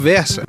Conversa.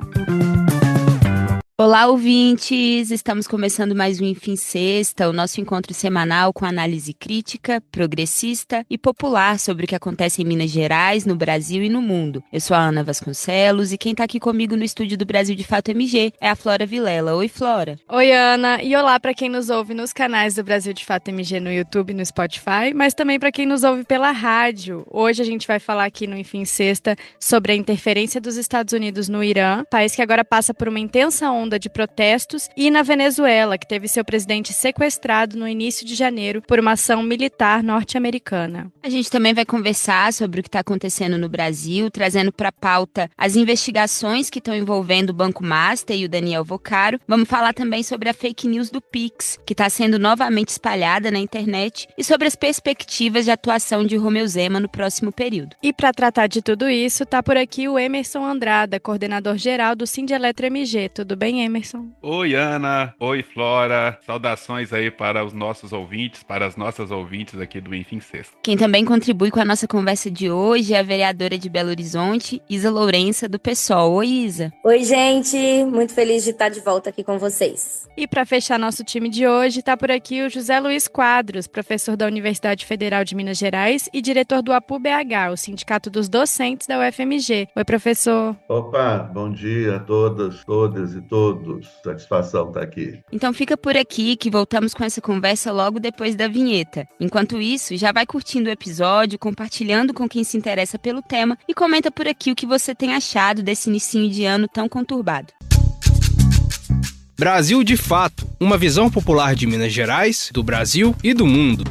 Olá, ouvintes! Estamos começando mais um Enfim Sexta, o nosso encontro semanal com análise crítica, progressista e popular sobre o que acontece em Minas Gerais, no Brasil e no mundo. Eu sou a Ana Vasconcelos e quem está aqui comigo no estúdio do Brasil de Fato MG é a Flora Vilela. Oi, Flora! Oi, Ana! E olá para quem nos ouve nos canais do Brasil de Fato MG no YouTube e no Spotify, mas também para quem nos ouve pela rádio. Hoje a gente vai falar aqui no Enfim Sexta sobre a interferência dos Estados Unidos no Irã, país que agora passa por uma intensa onda de protestos, e na Venezuela, que teve seu presidente sequestrado no início de janeiro por uma ação militar norte-americana. A gente também vai conversar sobre o que está acontecendo no Brasil, trazendo para a pauta as investigações que estão envolvendo o Banco Master e o Daniel Vocaro. Vamos falar também sobre a fake news do Pix, que está sendo novamente espalhada na internet, e sobre as perspectivas de atuação de Romeu Zema no próximo período. E para tratar de tudo isso, tá por aqui o Emerson Andrada, coordenador-geral do Sindieletra MG. Tudo bem, Emerson? Oi, Ana. Oi, Flora. Saudações aí para os nossos ouvintes, para as nossas ouvintes aqui do Enfim Sexta. Quem também contribui com a nossa conversa de hoje é a vereadora de Belo Horizonte, Isa Lourença, do PSOL. Oi, Isa. Oi, gente. Muito feliz de estar de volta aqui com vocês. E para fechar nosso time de hoje, tá por aqui o José Luiz Quadros, professor da Universidade Federal de Minas Gerais e diretor do APU-BH, o Sindicato dos Docentes da UFMG. Oi, professor. Opa, bom dia a todas, todas e todos. Satisfação estar aqui. Então fica por aqui que voltamos com essa conversa logo depois da vinheta. Enquanto isso, já vai curtindo o episódio, compartilhando com quem se interessa pelo tema e comenta por aqui o que você tem achado desse inicinho de ano tão conturbado. Brasil de Fato, uma visão popular de Minas Gerais, do Brasil e do mundo.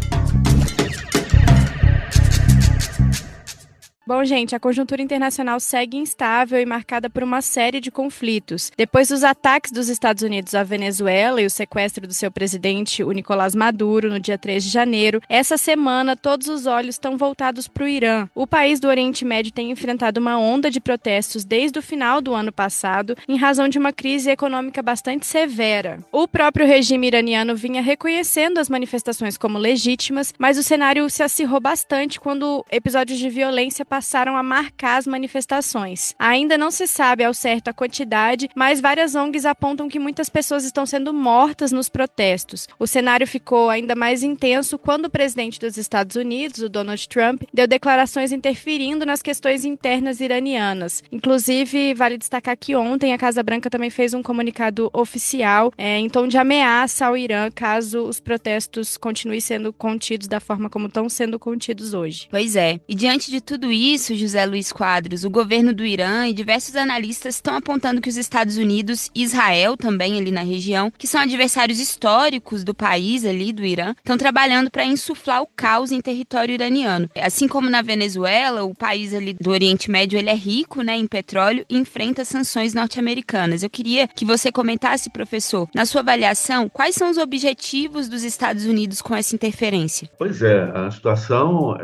Bom, gente, a conjuntura internacional segue instável e marcada por uma série de conflitos. Depois dos ataques dos Estados Unidos à Venezuela e o sequestro do seu presidente, o Nicolás Maduro, no dia 3 de janeiro, essa semana todos os olhos estão voltados para o Irã. O país do Oriente Médio tem enfrentado uma onda de protestos desde o final do ano passado, em razão de uma crise econômica bastante severa. O próprio regime iraniano vinha reconhecendo as manifestações como legítimas, mas o cenário se acirrou bastante quando episódios de violência passaram a marcar as manifestações. Ainda não se sabe ao certo a quantidade, mas várias ONGs apontam que muitas pessoas estão sendo mortas nos protestos. O cenário ficou ainda mais intenso quando o presidente dos Estados Unidos, o Donald Trump, deu declarações interferindo nas questões internas iranianas. Inclusive, vale destacar que ontem a Casa Branca também fez um comunicado oficial em tom de ameaça ao Irã caso os protestos continuem sendo contidos da forma como estão sendo contidos hoje. Pois é. E diante de tudo isso, José Luiz Quadros, o governo do Irã e diversos analistas estão apontando que os Estados Unidos e Israel, também ali na região, que são adversários históricos do país ali, do Irã, estão trabalhando para insuflar o caos em território iraniano. Assim como na Venezuela, o país ali do Oriente Médio, ele é rico, né, em petróleo e enfrenta sanções norte-americanas. Eu queria que você comentasse, professor, na sua avaliação, quais são os objetivos dos Estados Unidos com essa interferência? Pois é, a situação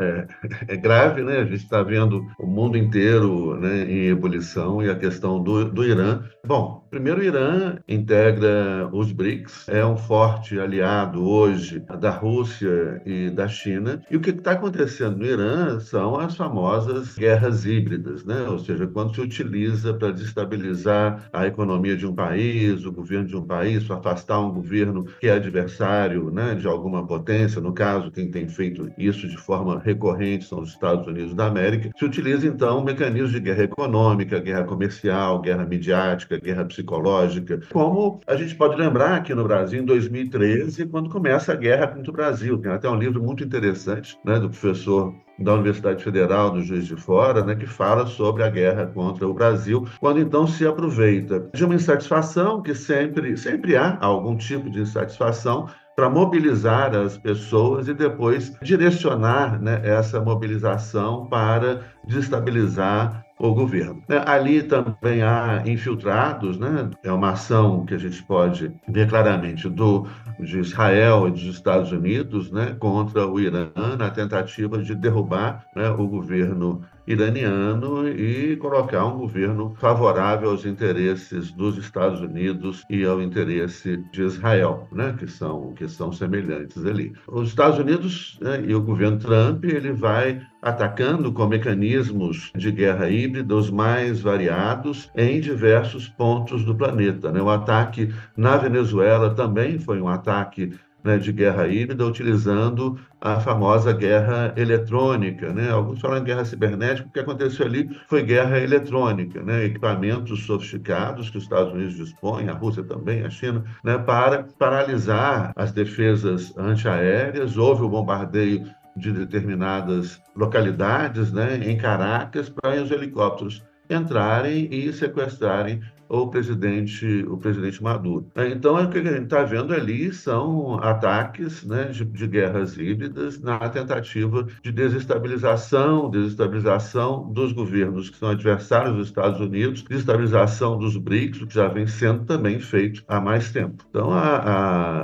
é grave, né? A gente está vendo o mundo inteiro, né, em ebulição e a questão do Irã. Bom, primeiro o Irã integra os BRICS, é um forte aliado hoje da Rússia e da China. E o que está acontecendo no Irã são as famosas guerras híbridas, né? Ou seja, quando se utiliza para desestabilizar a economia de um país, o governo de um país, para afastar um governo que é adversário, né, de alguma potência. No caso, quem tem feito isso de forma recorrente são os Estados Unidos da América. Se utiliza, então, mecanismos de guerra econômica, guerra comercial, guerra midiática, guerra psicológica. Como a gente pode lembrar aqui no Brasil, em 2013, quando começa a guerra contra o Brasil. Tem até um livro muito interessante, né, do professor da Universidade Federal do Juiz de Fora, né, que fala sobre a guerra contra o Brasil, quando então se aproveita de uma insatisfação, que sempre há algum tipo de insatisfação, para mobilizar as pessoas e depois direcionar, né, essa mobilização para desestabilizar o governo. Ali também há infiltrados, né? É uma ação que a gente pode ver claramente de Israel e dos Estados Unidos, né, contra o Irã, na tentativa de derrubar, né, o governo iraniano e colocar um governo favorável aos interesses dos Estados Unidos e ao interesse de Israel, né, que são semelhantes ali. Os Estados Unidos, né, e o governo Trump, ele vai atacando com mecanismos de guerra híbrida os mais variados em diversos pontos do planeta, né? O ataque na Venezuela também foi um ataque, né, de guerra híbrida, utilizando a famosa guerra eletrônica, né? Alguns falam em guerra cibernética, o que aconteceu ali foi guerra eletrônica, né? Equipamentos sofisticados que os Estados Unidos dispõem, a Rússia também, a China, né? Para paralisar as defesas antiaéreas. Houve o bombardeio de determinadas localidades, né, em Caracas, para os helicópteros entrarem e sequestrarem o presidente Maduro. Então, o que a gente está vendo ali são ataques, né, de guerras híbridas na tentativa de desestabilização dos governos que são adversários dos Estados Unidos, desestabilização dos BRICS, o que já vem sendo também feito há mais tempo. Então,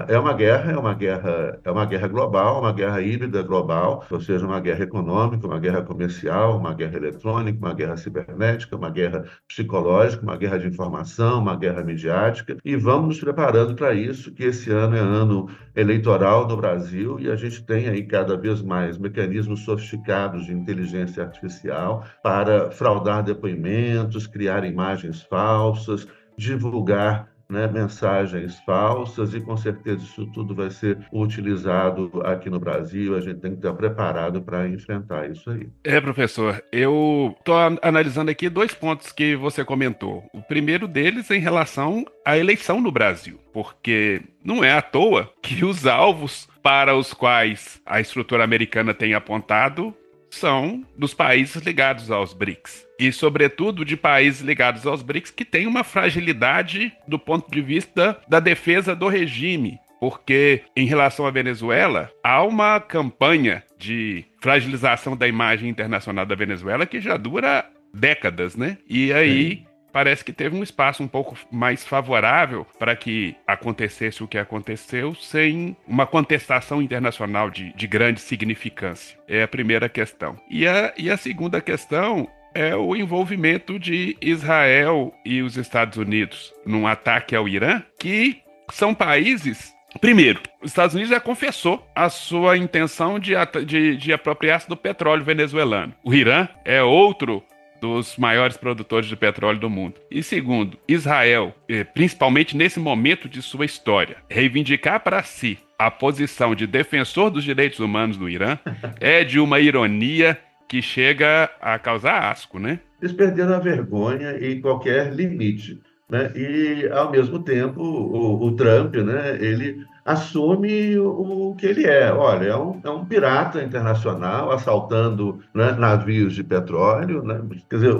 é uma guerra global, uma guerra híbrida global, ou seja, uma guerra econômica, uma guerra comercial, uma guerra eletrônica, uma guerra cibernética, uma guerra psicológica, uma guerra de informação, uma guerra midiática, e vamos nos preparando para isso, que esse ano é ano eleitoral no Brasil e a gente tem aí cada vez mais mecanismos sofisticados de inteligência artificial para fraudar depoimentos, criar imagens falsas, divulgar, né, mensagens falsas, e com certeza isso tudo vai ser utilizado aqui no Brasil. A gente tem que estar preparado para enfrentar isso aí. Professor, eu estou analisando aqui 2 pontos que você comentou. O primeiro deles é em relação à eleição no Brasil, porque não é à toa que os alvos para os quais a estrutura americana tem apontado são dos países ligados aos BRICS. E, sobretudo, de países ligados aos BRICS que têm uma fragilidade do ponto de vista da defesa do regime. Porque, em relação à Venezuela, há uma campanha de fragilização da imagem internacional da Venezuela que já dura décadas, né? E aí parece que teve um espaço um pouco mais favorável para que acontecesse o que aconteceu sem uma contestação internacional de grande significância. É a primeira questão. E a segunda questão é o envolvimento de Israel e os Estados Unidos num ataque ao Irã, que são países... Primeiro, os Estados Unidos já confessou a sua intenção de apropriar-se do petróleo venezuelano. O Irã é outro dos maiores produtores de petróleo do mundo. E segundo, Israel, principalmente nesse momento de sua história, reivindicar para si a posição de defensor dos direitos humanos do Irã é de uma ironia que chega a causar asco, né? Eles perderam a vergonha e qualquer limite, né? E, ao mesmo tempo, o Trump, né, ele assume o que ele é. Olha, é um pirata internacional assaltando, né, navios de petróleo, né? Quer dizer,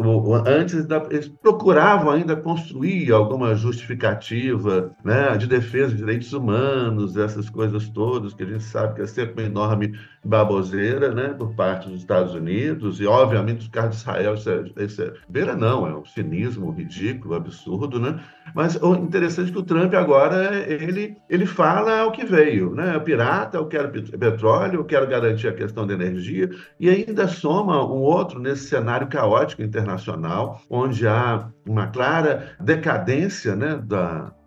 antes eles procuravam ainda construir alguma justificativa, né, de defesa de direitos humanos, essas coisas todas que a gente sabe que é sempre uma enorme baboseira, né, por parte dos Estados Unidos e, obviamente, os caras de Israel. Beira não, é um cinismo ridículo, absurdo, né? Mas o interessante é que o Trump agora, ele fala o que veio, né? Pirata, eu quero petróleo, eu quero garantir a questão da energia, e ainda soma um outro nesse cenário caótico internacional, onde há uma clara decadência, né,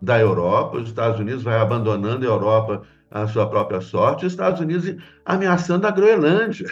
da Europa. Os Estados Unidos vai abandonando a Europa à sua própria sorte, os Estados Unidos ameaçando a Groenlândia,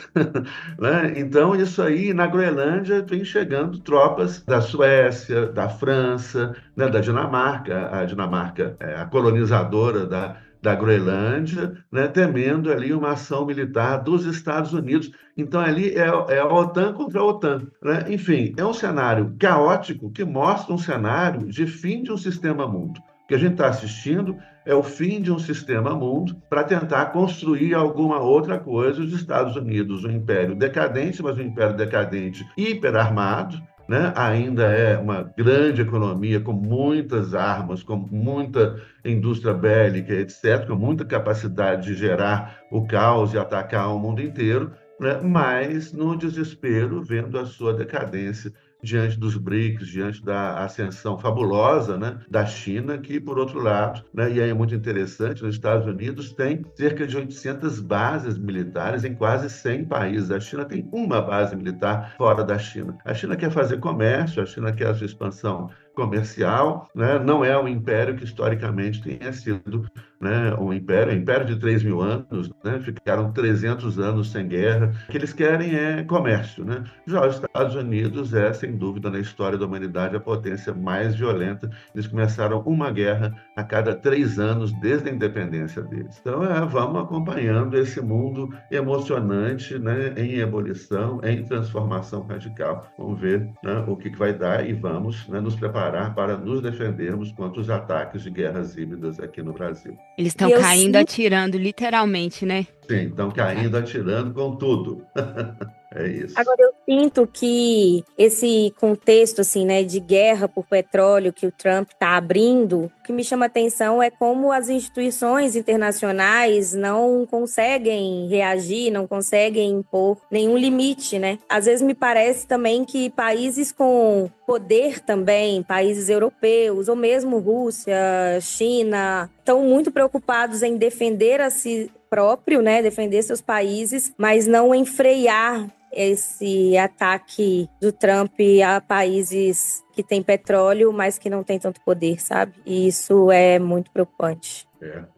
né? Então, isso aí, na Groenlândia, vem chegando tropas da Suécia, da França, né, da Dinamarca. A Dinamarca é a colonizadora da Groenlândia, né, temendo ali uma ação militar dos Estados Unidos. Então, ali é a OTAN contra a OTAN, né? Enfim, é um cenário caótico que mostra um cenário de fim de um sistema mundo. O que a gente está assistindo é o fim de um sistema mundo para tentar construir alguma outra coisa. Os Estados Unidos, um império decadente, mas um império decadente hiperarmado, né? Ainda é uma grande economia com muitas armas, com muita indústria bélica, etc., com muita capacidade de gerar o caos e atacar o mundo inteiro, né? Mas no desespero, vendo a sua decadência diante dos BRICS, diante da ascensão fabulosa, né, da China, que, por outro lado, né, e aí é muito interessante, os Estados Unidos têm cerca de 800 bases militares em quase 100 países. A China tem uma base militar fora da China. A China quer fazer comércio, a China quer a sua expansão comercial, né? Não é um império que historicamente tenha sido, né, um império de 3.000 anos, né? Ficaram 300 anos sem guerra. O que eles querem é comércio, né? Já os Estados Unidos é, sem dúvida, na história da humanidade, a potência mais violenta. Eles começaram uma guerra a cada 3 anos desde a independência deles. Então, vamos acompanhando esse mundo emocionante, né, em ebulição, em transformação radical. Vamos ver, né, o que vai dar e vamos, né, nos preparar para nos defendermos contra os ataques de guerras híbridas aqui no Brasil. Eles estão caindo, atirando, literalmente, né? Sim, estão caindo, atirando com tudo. É isso. Agora, eu sinto que esse contexto, assim, né, de guerra por petróleo que o Trump está abrindo, o que me chama a atenção é como as instituições internacionais não conseguem reagir, não conseguem impor nenhum limite, né? Às vezes me parece também que países com poder também, países europeus, ou mesmo Rússia, China, estão muito preocupados em defender a si próprio, né, defender seus países, mas não em frear esse ataque do Trump a países que têm petróleo, mas que não têm tanto poder, sabe? E isso é muito preocupante.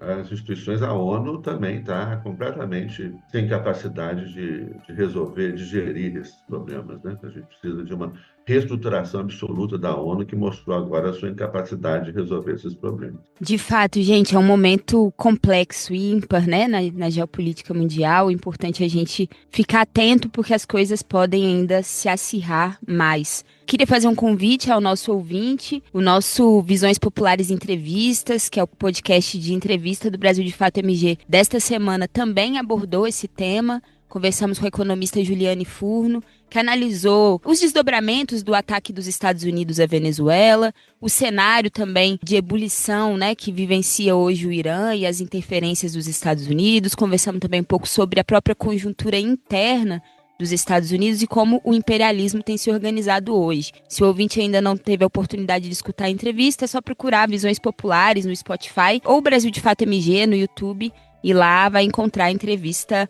As instituições, a ONU também está completamente sem capacidade de resolver, de gerir esses problemas, né? A gente precisa de uma reestruturação absoluta da ONU, que mostrou agora a sua incapacidade de resolver esses problemas. De fato, gente, é um momento complexo e ímpar, né, na geopolítica mundial. É importante a gente ficar atento, porque as coisas podem ainda se acirrar mais. Queria fazer um convite ao nosso ouvinte, o nosso Visões Populares Entrevistas, que é o podcast de entrevista do Brasil de Fato MG, desta semana também abordou esse tema. Conversamos com a economista Juliane Furno, que analisou os desdobramentos do ataque dos Estados Unidos à Venezuela, o cenário também de ebulição, né, que vivencia hoje o Irã e as interferências dos Estados Unidos. Conversamos também um pouco sobre a própria conjuntura interna dos Estados Unidos e como o imperialismo tem se organizado hoje. Se o ouvinte ainda não teve a oportunidade de escutar a entrevista, é só procurar Visões Populares no Spotify ou Brasil de Fato MG no YouTube, e lá vai encontrar a entrevista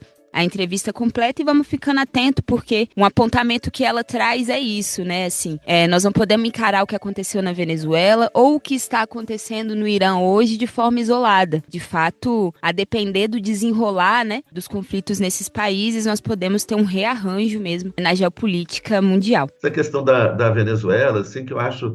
completa. E vamos ficando atento, porque um apontamento que ela traz é isso, né? Assim, nós não podemos encarar o que aconteceu na Venezuela ou o que está acontecendo no Irã hoje de forma isolada. De fato, a depender do desenrolar, né, dos conflitos nesses países, nós podemos ter um rearranjo mesmo na geopolítica mundial. Essa questão da Venezuela, assim, que eu acho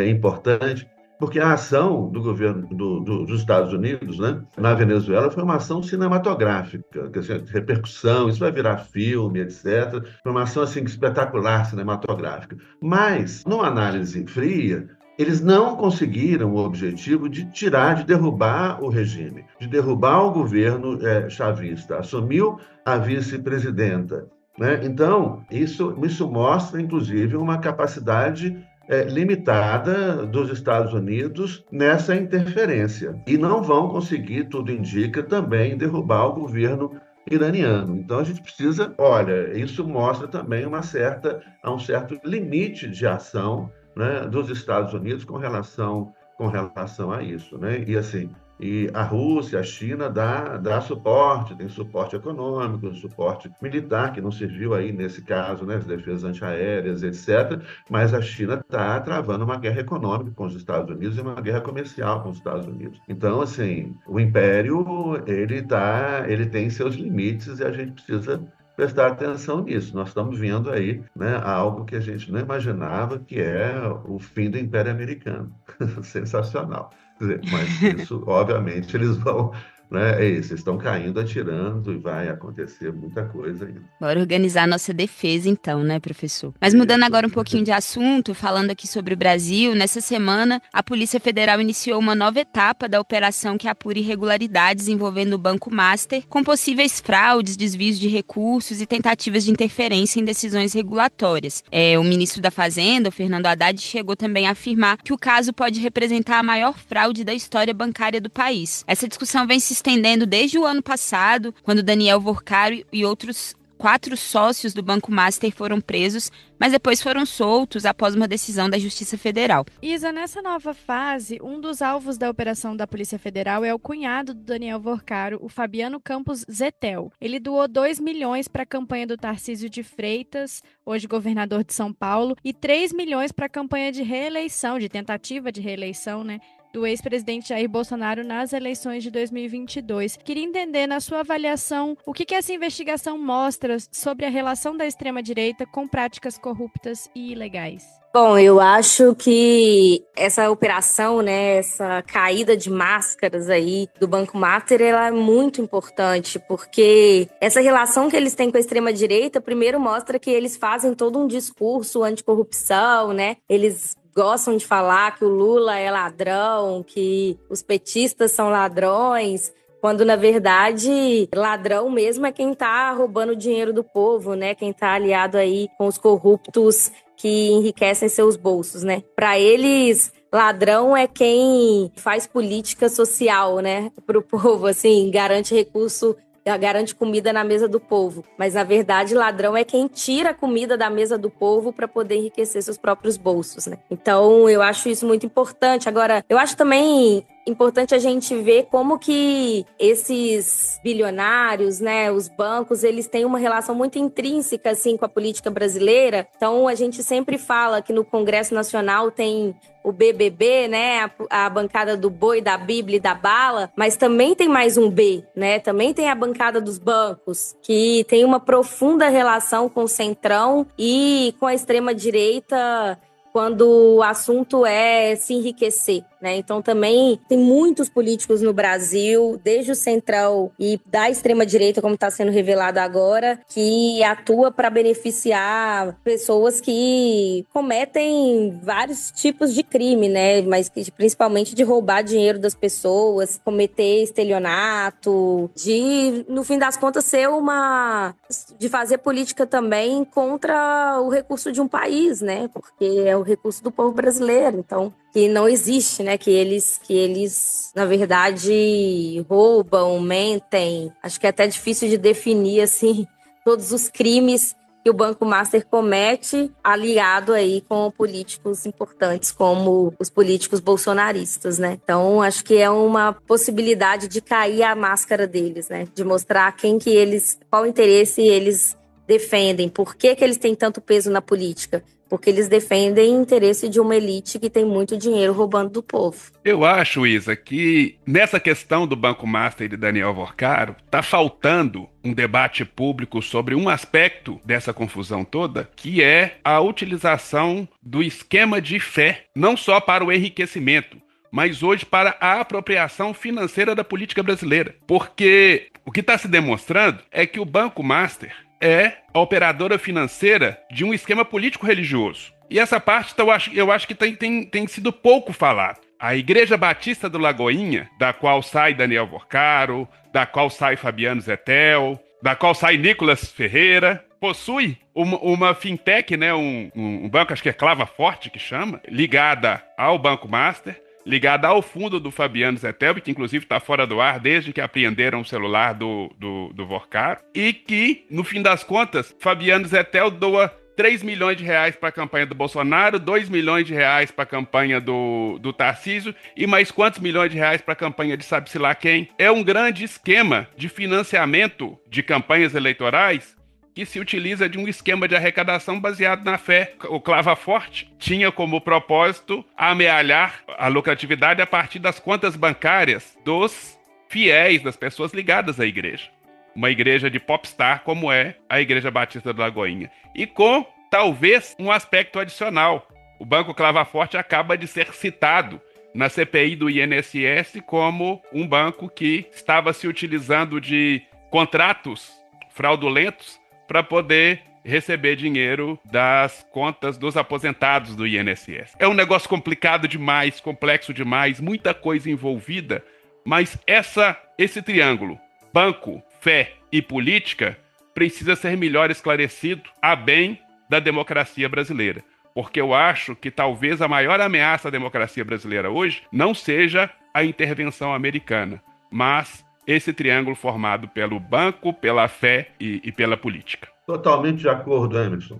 importante, porque a ação do governo dos Estados Unidos, né, na Venezuela foi uma ação cinematográfica, quer dizer, repercussão, isso vai virar filme, etc. Foi uma ação assim, espetacular, cinematográfica. Mas, numa análise fria, eles não conseguiram o objetivo de derrubar o regime, de derrubar o governo chavista. Assumiu a vice-presidenta, né? Então, isso mostra, inclusive, uma capacidade limitada dos Estados Unidos nessa interferência. E não vão conseguir, tudo indica, também derrubar o governo iraniano. Então a gente precisa, isso mostra também um certo limite de ação, né, dos Estados Unidos com relação a isso, né? E assim, a Rússia, a China dá suporte, tem suporte econômico, suporte militar, que não serviu aí nesse caso, né, as defesas antiaéreas, etc. Mas a China está travando uma guerra econômica com os Estados Unidos e uma guerra comercial com os Estados Unidos. Então, assim, o império, ele tem seus limites e a gente precisa prestar atenção nisso. Nós estamos vendo aí, né, algo que a gente não imaginava, que é o fim do Império Americano. Sensacional. Quer dizer, mas isso, obviamente, eles vão, né, eles estão caindo, atirando, e vai acontecer muita coisa ainda. Bora organizar a nossa defesa, então, né, professor? Mas mudando agora um pouquinho de assunto, falando aqui sobre o Brasil, nessa semana, a Polícia Federal iniciou uma nova etapa da operação que apura irregularidades envolvendo o Banco Master, com possíveis fraudes, desvios de recursos e tentativas de interferência em decisões regulatórias. O ministro da Fazenda, o Fernando Haddad, chegou também a afirmar que o caso pode representar a maior fraude da história bancária do país. Essa discussão vem se estendendo desde o ano passado, quando Daniel Vorcari e outros 4 sócios do Banco Master foram presos, mas depois foram soltos após uma decisão da Justiça Federal. Isa, nessa nova fase, um dos alvos da operação da Polícia Federal é o cunhado do Daniel Vorcaro, o Fabiano Campos Zetel. Ele doou 2 milhões para a campanha do Tarcísio de Freitas, hoje governador de São Paulo, e 3 milhões para a campanha de reeleição, de tentativa de reeleição, né, do ex-presidente Jair Bolsonaro nas eleições de 2022. Queria entender, na sua avaliação, o que essa investigação mostra sobre a relação da extrema-direita com práticas corruptas e ilegais. Bom, eu acho que essa operação, né, essa caída de máscaras aí do Banco Master, ela é muito importante, porque essa relação que eles têm com a extrema-direita, primeiro mostra que eles fazem todo um discurso anticorrupção, né? Eles gostam de falar que o Lula é ladrão, que os petistas são ladrões, quando, na verdade, ladrão mesmo é quem está roubando o dinheiro do povo, né? Quem está aliado aí com os corruptos que enriquecem seus bolsos, né? Para eles, ladrão é quem faz política social, né? Para o povo, assim, garante recurso, garante comida na mesa do povo. Mas, na verdade, ladrão é quem tira a comida da mesa do povo para poder enriquecer seus próprios bolsos, né? Então, eu acho isso muito importante. Agora, eu acho também importante a gente ver como que esses bilionários, né, os bancos, eles têm uma relação muito intrínseca, assim, com a política brasileira. Então, a gente sempre fala que no Congresso Nacional tem o BBB, né, a bancada do boi, da Bíblia e da bala, mas também tem mais um B, né, também tem a bancada dos bancos, que tem uma profunda relação com o Centrão e com a extrema-direita quando o assunto é se enriquecer, né? Então também tem muitos políticos no Brasil, desde o Centrão e da extrema-direita, como está sendo revelado agora, que atua para beneficiar pessoas que cometem vários tipos de crime, né? Mas principalmente de roubar dinheiro das pessoas, cometer estelionato, de, no fim das contas, de fazer política também contra o recurso de um país, né? Porque é o recurso do povo brasileiro, então, que não existe, né? Que eles, na verdade, roubam, mentem. Acho que é até difícil de definir, assim, todos os crimes que o Banco Master comete, aliado aí com políticos importantes, como os políticos bolsonaristas, né? Então, acho que é uma possibilidade de cair a máscara deles, né? De mostrar qual interesse eles defendem, por que eles têm tanto peso na política. Porque eles defendem o interesse de uma elite que tem muito dinheiro roubando do povo. Eu acho, Isa, que nessa questão do Banco Master e de Daniel Vorcaro, está faltando um debate público sobre um aspecto dessa confusão toda, que é a utilização do esquema de fé, não só para o enriquecimento, mas hoje para a apropriação financeira da política brasileira. Porque o que está se demonstrando é que o Banco Master é a operadora financeira de um esquema político-religioso. E essa parte eu acho que tem sido pouco falado. A Igreja Batista do Lagoinha, da qual sai Daniel Vorcaro, da qual sai Fabiano Zetel, da qual sai Nicolas Ferreira, possui uma fintech, né, um banco, acho que é Clava Forte que chama, ligada ao Banco Master, ligada ao fundo do Fabiano Zetel, que inclusive está fora do ar desde que apreenderam o celular do Vorcaro, e que, no fim das contas, Fabiano Zetel doa 3 milhões de reais para a campanha do Bolsonaro, 2 milhões de reais para a campanha do Tarcísio e mais quantos milhões de reais para a campanha de sabe-se lá quem. É um grande esquema de financiamento de campanhas eleitorais que se utiliza de um esquema de arrecadação baseado na fé. O Clava Forte tinha como propósito amealhar a lucratividade a partir das contas bancárias dos fiéis, das pessoas ligadas à igreja. Uma igreja de popstar como é a Igreja Batista do Lagoinha. E com, talvez, um aspecto adicional. O Banco Clava Forte acaba de ser citado na CPI do INSS como um banco que estava se utilizando de contratos fraudulentos para poder receber dinheiro das contas dos aposentados do INSS. É um negócio complicado demais, complexo demais, muita coisa envolvida, mas esse triângulo, banco, fé e política, precisa ser melhor esclarecido a bem da democracia brasileira. Porque eu acho que talvez a maior ameaça à democracia brasileira hoje não seja a intervenção americana, mas esse triângulo formado pelo banco, pela fé e pela política. Totalmente de acordo, Emerson.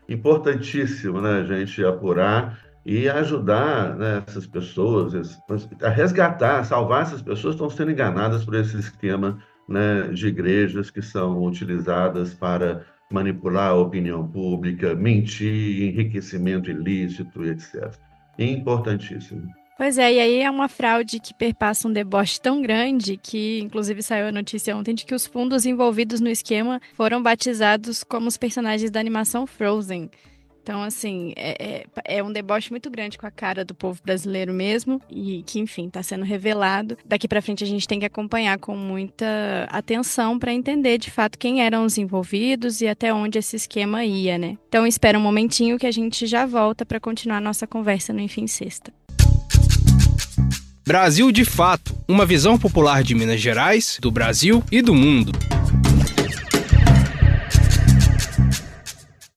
Importantíssimo, né, a gente apurar e ajudar, né, essas pessoas a resgatar, salvar essas pessoas que estão sendo enganadas por esse esquema, né, de igrejas que são utilizadas para manipular a opinião pública, mentir, enriquecimento ilícito, etc. Importantíssimo. Pois é, e aí é uma fraude que perpassa um deboche tão grande que, inclusive, saiu a notícia ontem de que os fundos envolvidos no esquema foram batizados como os personagens da animação Frozen. Então, assim, é um deboche muito grande com a cara do povo brasileiro mesmo e que, enfim, está sendo revelado. Daqui para frente a gente tem que acompanhar com muita atenção para entender, de fato, quem eram os envolvidos e até onde esse esquema ia, né? Então, espera um momentinho que a gente já volta para continuar a nossa conversa no Enfim Sexta. Brasil de Fato, uma visão popular de Minas Gerais, do Brasil e do mundo.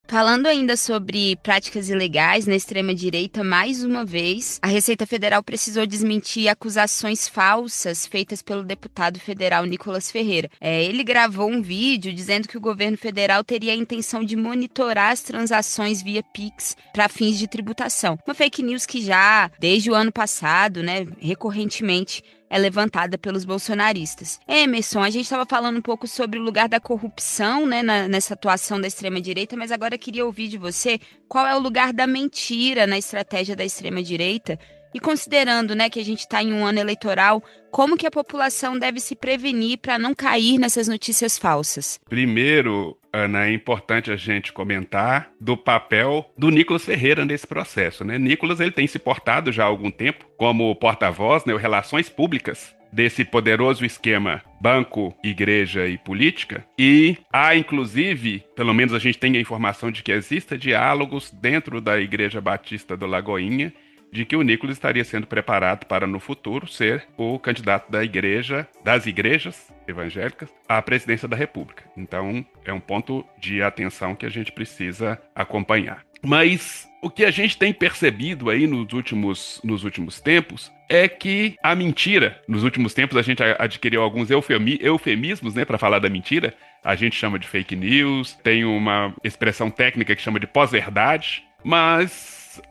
Falando ainda sobre práticas ilegais na extrema-direita, mais uma vez, a Receita Federal precisou desmentir acusações falsas feitas pelo deputado federal Nicolas Ferreira. Ele gravou um vídeo dizendo que o governo federal teria a intenção de monitorar as transações via Pix para fins de tributação. Uma fake news que já, desde o ano passado, recorrentemente, é levantada pelos bolsonaristas. Emerson, a gente estava falando um pouco sobre o lugar da corrupção, nessa atuação da extrema-direita, mas agora eu queria ouvir de você qual é o lugar da mentira na estratégia da extrema-direita e considerando, que a gente está em um ano eleitoral, como que a população deve se prevenir para não cair nessas notícias falsas? Primeiro, Ana, é importante a gente comentar do papel do Nicolas Ferreira nesse processo, né? Nicolas, ele tem se portado já há algum tempo como porta-voz, relações públicas desse poderoso esquema banco, igreja e política, e há, inclusive, pelo menos a gente tem a informação de que exista diálogos dentro da Igreja Batista do Lagoinha, de que o Nicolas estaria sendo preparado para, no futuro, ser o candidato das igrejas evangélicas à presidência da República. Então, é um ponto de atenção que a gente precisa acompanhar. Mas o que a gente tem percebido aí nos últimos tempos é que a mentira, nos últimos tempos a gente adquiriu alguns eufemismos, para falar da mentira. A gente chama de fake news, tem uma expressão técnica que chama de pós-verdade, mas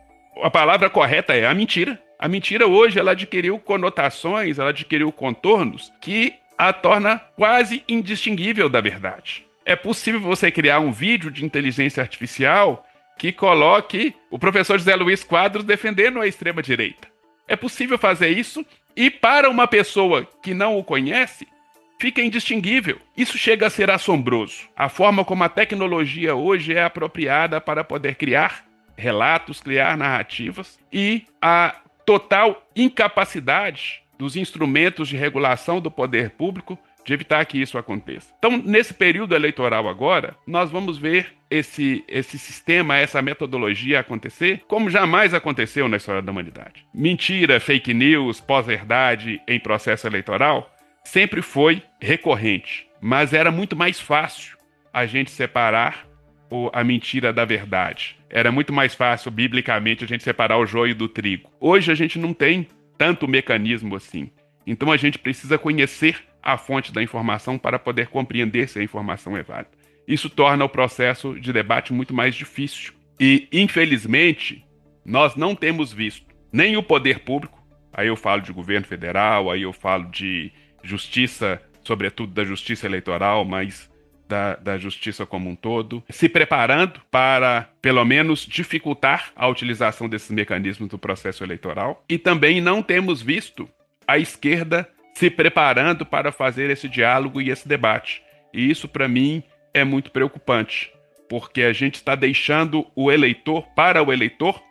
a palavra correta é a mentira. A mentira hoje ela adquiriu conotações, ela adquiriu contornos que a torna quase indistinguível da verdade. É possível você criar um vídeo de inteligência artificial que coloque o professor José Luiz Quadros defendendo a extrema-direita. É possível fazer isso e para uma pessoa que não o conhece, fica indistinguível. Isso chega a ser assombroso. A forma como a tecnologia hoje é apropriada para poder criar relatos, criar narrativas e a total incapacidade dos instrumentos de regulação do poder público de evitar que isso aconteça. Então, nesse período eleitoral agora, nós vamos ver esse sistema, essa metodologia acontecer como jamais aconteceu na história da humanidade. Mentira, fake news, pós-verdade em processo eleitoral sempre foi recorrente, mas era muito mais fácil a gente separar a mentira da verdade. Era muito mais fácil, biblicamente, a gente separar o joio do trigo. Hoje a gente não tem tanto mecanismo assim. Então a gente precisa conhecer a fonte da informação para poder compreender se a informação é válida. Isso torna o processo de debate muito mais difícil. E, infelizmente, nós não temos visto nem o poder público, aí eu falo de governo federal, aí eu falo de justiça, sobretudo da justiça eleitoral, mas da justiça como um todo, se preparando para, pelo menos, dificultar a utilização desses mecanismos do processo eleitoral. E também não temos visto a esquerda se preparando para fazer esse diálogo e esse debate. E isso, para mim, é muito preocupante, porque a gente está deixando para o eleitor,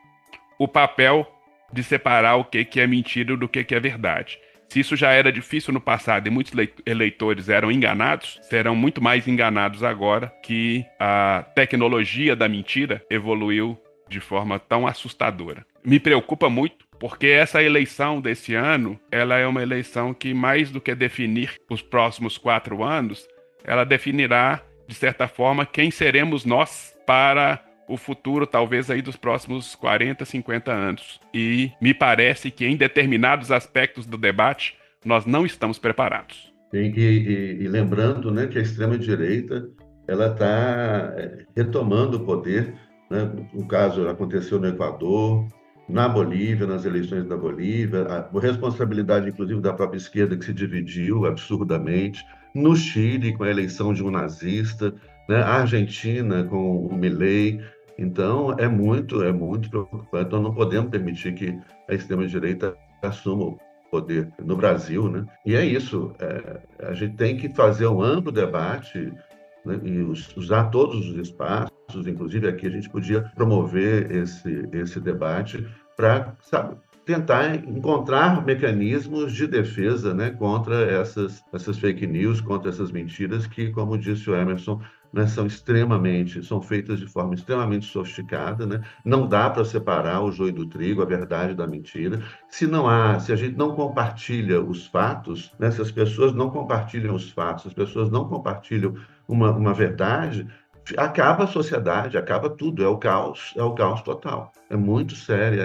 o papel de separar o que é mentira do que é verdade. Se isso já era difícil no passado e muitos eleitores eram enganados, serão muito mais enganados agora que a tecnologia da mentira evoluiu de forma tão assustadora. Me preocupa muito, porque essa eleição desse ano, ela é uma eleição que, mais do que definir os próximos 4 anos, ela definirá, de certa forma, quem seremos nós para o futuro, talvez, aí dos próximos 40, 50 anos. E me parece que em determinados aspectos do debate, nós não estamos preparados. E lembrando, né, que a extrema-direita ela está retomando o poder, né? O caso aconteceu no Equador, na Bolívia, nas eleições da Bolívia, a responsabilidade, inclusive, da própria esquerda, que se dividiu absurdamente, no Chile, com a eleição de um nazista, né? A Argentina, com o Milei. Então, é muito preocupante. Nós não podemos permitir que a extrema-direita assuma o poder no Brasil, né? E é isso, a gente tem que fazer um amplo debate, né, e usar todos os espaços, inclusive aqui a gente podia promover esse debate para, sabe, tentar encontrar mecanismos de defesa, né, contra essas fake news, contra essas mentiras que, como disse o Emerson, né, são feitas de forma extremamente sofisticada, né? Não dá para separar o joio do trigo, a verdade da mentira. Se a gente não compartilha os fatos, né, se as pessoas não compartilham os fatos, as pessoas não compartilham uma verdade, acaba a sociedade, acaba tudo, é o caos total. É muito séria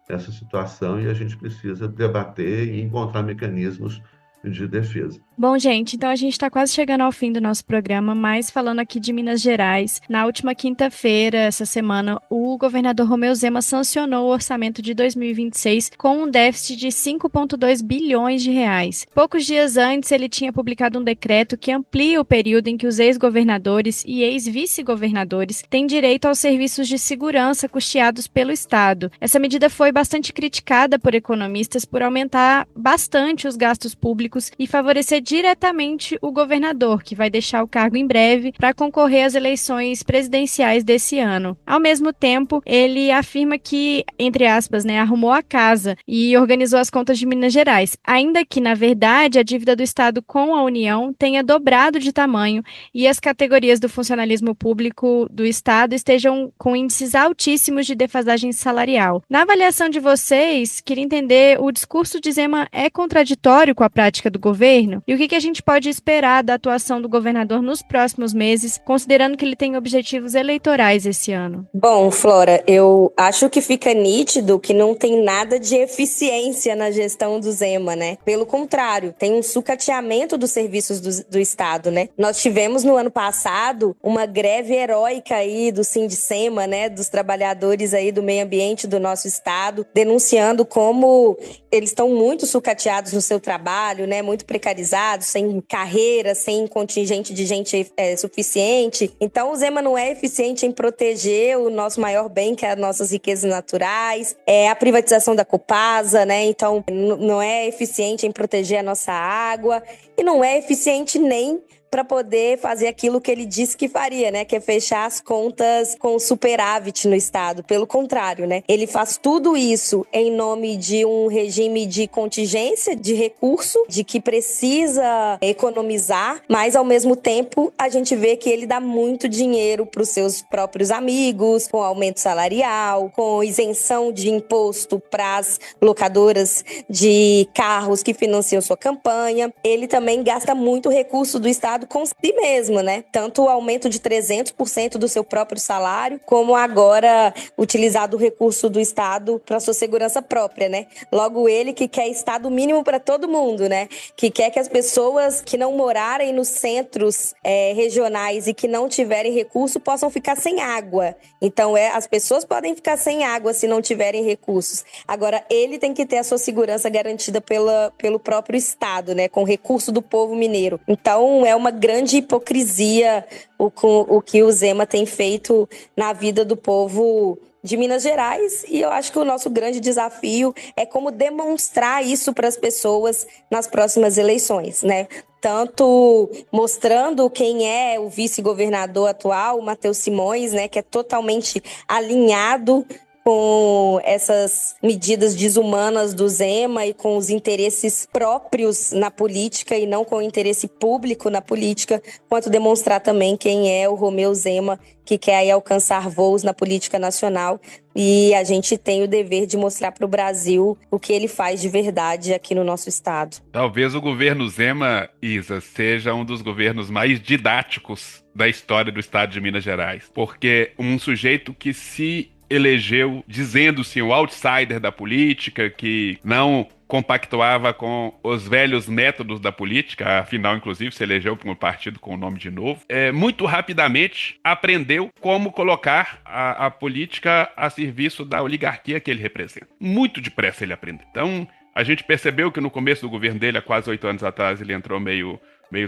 essa situação e a gente precisa debater e encontrar mecanismos de defesa. Bom, gente, então a gente está quase chegando ao fim do nosso programa, mas falando aqui de Minas Gerais, na última quinta-feira, essa semana, o governador Romeu Zema sancionou o orçamento de 2026 com um déficit de 5,2 bilhões de reais. Poucos dias antes, ele tinha publicado um decreto que amplia o período em que os ex-governadores e ex-vice-governadores têm direito aos serviços de segurança custeados pelo Estado. Essa medida foi bastante criticada por economistas por aumentar bastante os gastos públicos e favorecer diretamente o governador, que vai deixar o cargo em breve para concorrer às eleições presidenciais desse ano. Ao mesmo tempo, ele afirma que, entre aspas, né, arrumou a casa e organizou as contas de Minas Gerais, ainda que, na verdade, a dívida do Estado com a União tenha dobrado de tamanho e as categorias do funcionalismo público do Estado estejam com índices altíssimos de defasagem salarial. Na avaliação de vocês, queria entender, o discurso de Zema é contraditório com a prática do governo? E o que a gente pode esperar da atuação do governador nos próximos meses, considerando que ele tem objetivos eleitorais esse ano? Bom, Flora, eu acho que fica nítido que não tem nada de eficiência na gestão do Zema, né? Pelo contrário, tem um sucateamento dos serviços do Estado, né? Nós tivemos no ano passado uma greve heróica aí do Sindicema, né? Dos trabalhadores aí do meio ambiente do nosso Estado, denunciando como eles estão muito sucateados no seu trabalho, né? Muito precarizados, sem carreira, sem contingente de gente suficiente. Então, o Zema não é eficiente em proteger o nosso maior bem, que é as nossas riquezas naturais, a privatização da Copasa, né? Então, não é eficiente em proteger a nossa água e não é eficiente nem para poder fazer aquilo que ele disse que faria, né? Que é fechar as contas com superávit no Estado. Pelo contrário, né? Ele faz tudo isso em nome de um regime de contingência de recurso, de que precisa economizar, mas ao mesmo tempo a gente vê que ele dá muito dinheiro para os seus próprios amigos, com aumento salarial, com isenção de imposto para as locadoras de carros que financiam sua campanha. Ele também gasta muito recurso do Estado com si mesmo, né? Tanto o aumento de 300% do seu próprio salário, como agora utilizar o recurso do Estado para sua segurança própria, né? Logo ele que quer Estado mínimo para todo mundo, né? Que quer que as pessoas que não morarem nos centros regionais e que não tiverem recurso possam ficar sem água. Então, as pessoas podem ficar sem água se não tiverem recursos. Agora, ele tem que ter a sua segurança garantida pelo próprio Estado, né? Com recurso do povo mineiro. Então, é uma grande hipocrisia o que o Zema tem feito na vida do povo de Minas Gerais, e eu acho que o nosso grande desafio é como demonstrar isso para as pessoas nas próximas eleições, né? Tanto mostrando quem é o vice-governador atual, o Matheus Simões, né, que é totalmente alinhado com essas medidas desumanas do Zema e com os interesses próprios na política e não com o interesse público na política, quanto demonstrar também quem é o Romeu Zema, que quer aí alcançar voos na política nacional. E a gente tem o dever de mostrar para o Brasil o que ele faz de verdade aqui no nosso estado. Talvez o governo Zema, Isa, seja um dos governos mais didáticos da história do estado de Minas Gerais. Porque um sujeito que se elegeu dizendo-se um outsider da política, que não compactuava com os velhos métodos da política, afinal, inclusive, se elegeu para um partido com o nome de novo. Muito rapidamente aprendeu como colocar a política a serviço da oligarquia que ele representa. Muito depressa ele aprendeu. Então, a gente percebeu que no começo do governo dele, há quase 8 anos atrás, ele entrou meio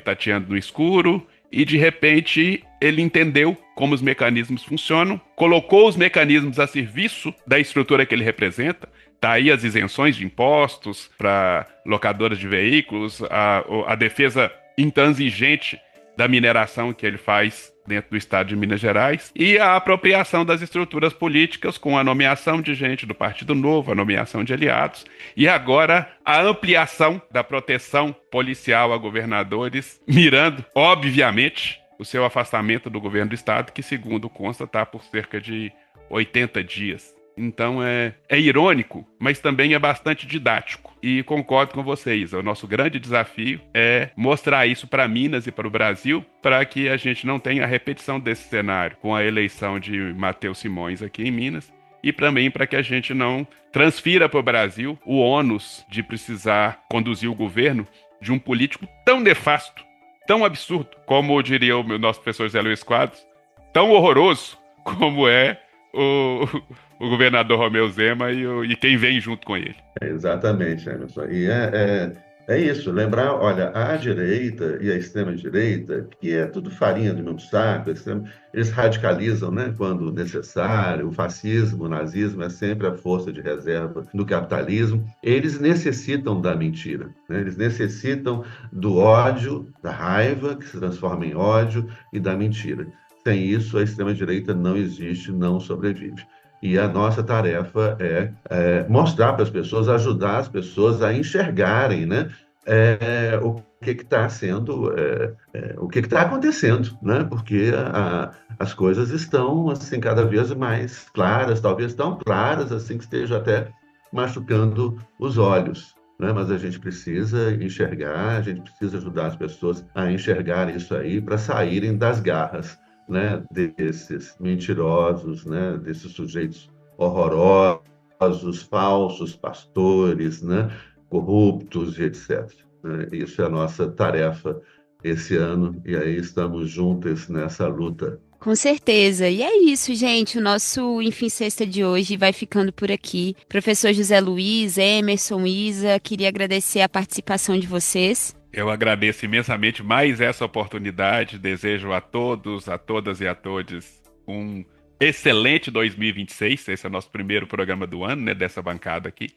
tateando no escuro, e de repente ele entendeu como os mecanismos funcionam, colocou os mecanismos a serviço da estrutura que ele representa. Tá aí as isenções de impostos para locadoras de veículos, a defesa intransigente da mineração que ele faz dentro do estado de Minas Gerais e a apropriação das estruturas políticas com a nomeação de gente do Partido Novo, a nomeação de aliados e agora a ampliação da proteção policial a governadores, mirando, obviamente, o seu afastamento do governo do estado, que segundo consta está por cerca de 80 dias. Então é irônico, mas também é bastante didático. E concordo com vocês, o nosso grande desafio é mostrar isso para Minas e para o Brasil, para que a gente não tenha a repetição desse cenário com a eleição de Matheus Simões aqui em Minas, e também para que a gente não transfira para o Brasil o ônus de precisar conduzir o governo de um político tão nefasto, tão absurdo, como diria o nosso professor José Luiz Quadros, tão horroroso como é o governador Romeu Zema e quem vem junto com ele. Exatamente, Emerson. E é isso, lembrar, olha, a direita e a extrema-direita, que é tudo farinha do mesmo saco, eles radicalizam, né, quando necessário, o fascismo, o nazismo é sempre a força de reserva do capitalismo, eles necessitam da mentira, né? Eles necessitam do ódio, da raiva, que se transforma em ódio, e da mentira. Sem isso, a extrema-direita não existe, não sobrevive. E a nossa tarefa é mostrar para as pessoas, ajudar as pessoas a enxergarem, né, o que está sendo, o que está acontecendo, né? Porque as coisas estão assim cada vez mais claras, talvez tão claras assim que esteja até machucando os olhos. Né? Mas a gente precisa enxergar, a gente precisa ajudar as pessoas a enxergarem isso aí para saírem das garras, né, desses mentirosos, né, desses sujeitos horrorosos, falsos pastores, né, corruptos e etc. Isso é a nossa tarefa esse ano e aí estamos juntos nessa luta. Com certeza. E é isso, gente. O nosso Enfim Sexta de hoje vai ficando por aqui. Professor José Luiz, Emerson, Isa, queria agradecer a participação de vocês. Eu agradeço imensamente mais essa oportunidade, desejo a todos, a todas e a todos um excelente 2026, esse é o nosso primeiro programa do ano, né, dessa bancada aqui,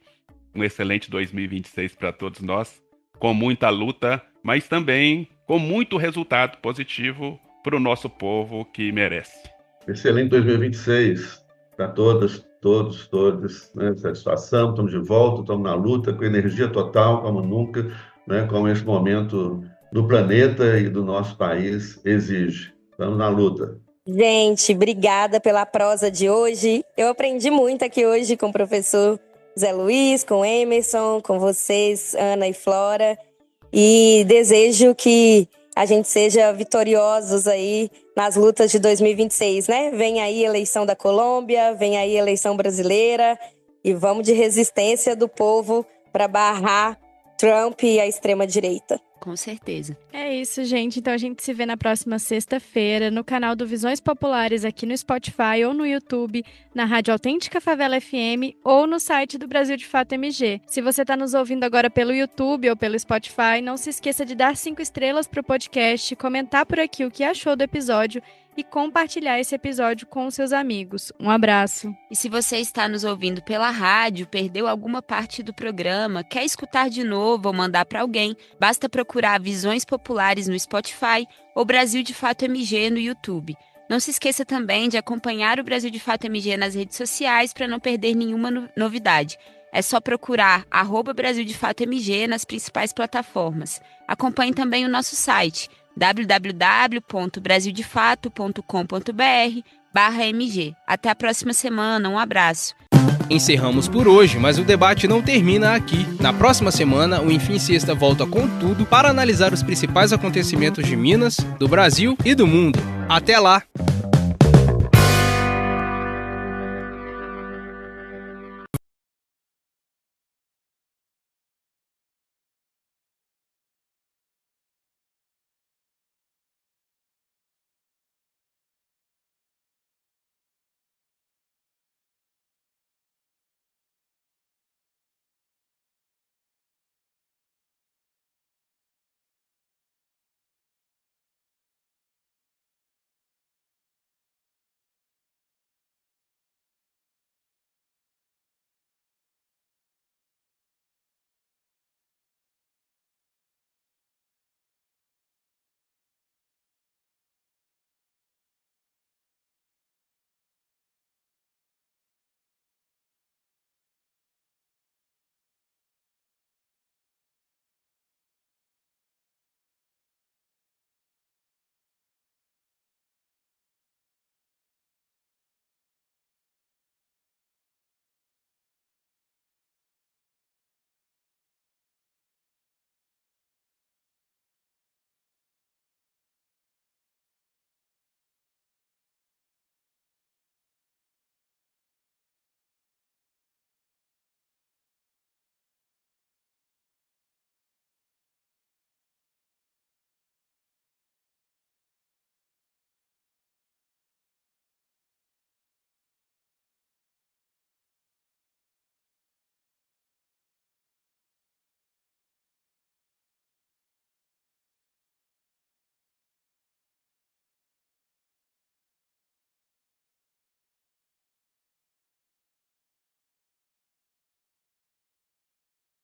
um excelente 2026 para todos nós, com muita luta, mas também com muito resultado positivo para o nosso povo que merece. Excelente 2026 para todas, todos, né, satisfação, estamos de volta, estamos na luta, com energia total, como nunca, né, como esse momento do planeta e do nosso país exige. Estamos na luta. Gente, obrigada pela prosa de hoje. Eu aprendi muito aqui hoje com o professor Zé Luiz, com o Emerson, com vocês, Ana e Flora. E desejo que a gente seja vitoriosos aí nas lutas de 2026, né? Vem aí a eleição da Colômbia, vem aí a eleição brasileira e vamos de resistência do povo para barrar Trump e a extrema-direita. Com certeza. É isso, gente. Então a gente se vê na próxima sexta-feira no canal do Visões Populares aqui no Spotify ou no YouTube, na Rádio Autêntica Favela FM ou no site do Brasil de Fato MG. Se você está nos ouvindo agora pelo YouTube ou pelo Spotify, não se esqueça de dar 5 estrelas para o podcast, comentar por aqui o que achou do episódio e compartilhar esse episódio com seus amigos. Um abraço. E se você está nos ouvindo pela rádio, perdeu alguma parte do programa, quer escutar de novo ou mandar para alguém, basta procurar Visões Populares no Spotify ou Brasil de Fato MG no YouTube. Não se esqueça também de acompanhar o Brasil de Fato MG nas redes sociais para não perder nenhuma novidade. É só procurar @Brasil de Fato MG nas principais plataformas. Acompanhe também o nosso site www.brasildefato.com.br/MG. Até a próxima semana, um abraço. Encerramos por hoje, mas o debate não termina aqui. Na próxima semana, o Enfim Sexta volta com tudo para analisar os principais acontecimentos de Minas, do Brasil e do mundo. Até lá!